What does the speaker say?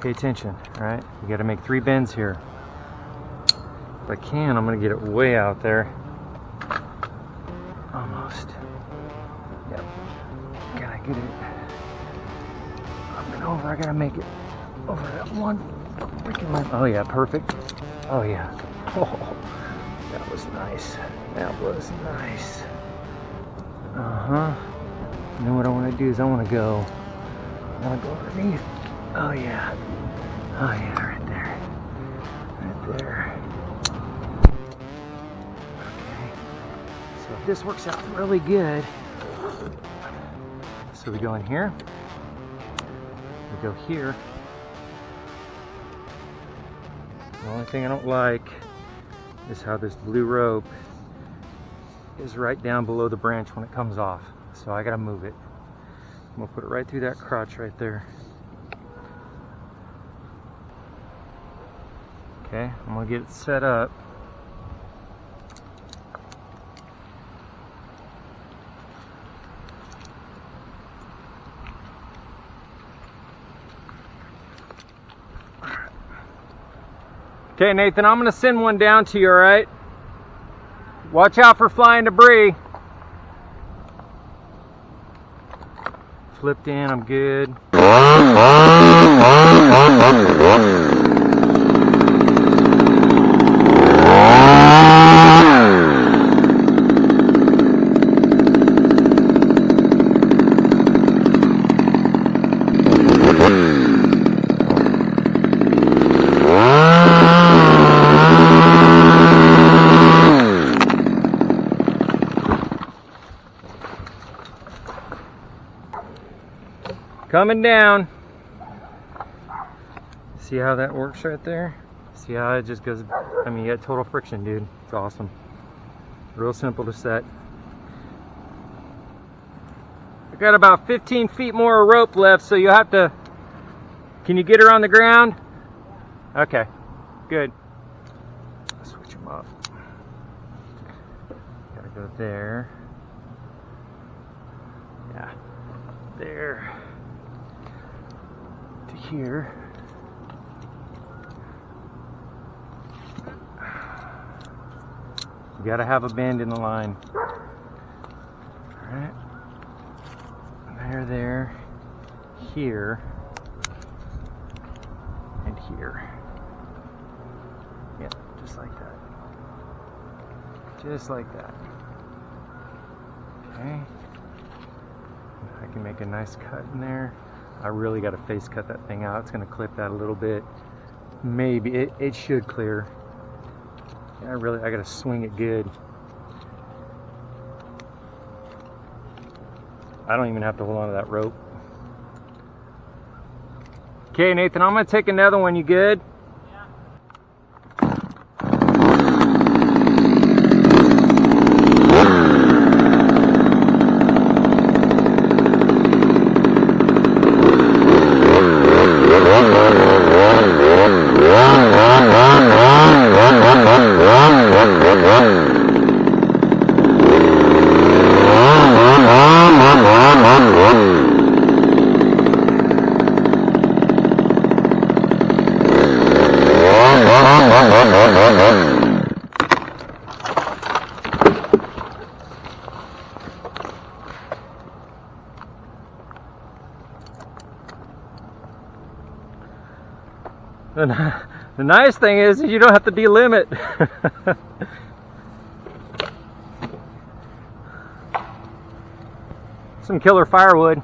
Pay attention, all right? You got to make 3 bends here. If I can, I'm going to get it way out there. Almost. Yep. Gotta get it up and over. I gotta make it over that one freaking line. Oh yeah, perfect. Oh yeah. Oh, that was nice. That was nice. And then what I want to do is I want to go underneath. Oh yeah. Oh yeah, right there. Right there. Okay. So if this works out really good, so we go in here, we go here. The only thing I don't like is how this blue rope is right down below the branch when it comes off. So I gotta move it. I'm gonna put it right through that crotch right there. Okay, I'm gonna get it set up. Okay, Nathan, I'm gonna send one down to you, all right? Watch out for flying debris. Flipped in, I'm good. Coming down. See how that works right there? See how it just goes, I mean, you got total friction, dude. It's awesome. Real simple to set. I got about 15 feet more rope left, so you'll have to, can you get her on the ground? Okay, good. Switch them up. Gotta go there. Yeah, there. To here. You gotta have a bend in the line. Alright. There, here, and here. Yeah, just like that. Just like that. Okay. I can make a nice cut in there. I really got to face cut that thing out. It's going to clip that a little bit. Maybe it should clear. I got to swing it good. I don't even have to hold on to that rope. Okay, Nathan, I'm going to take another one. You good? The nice thing is you don't have to delimit. Some killer firewood.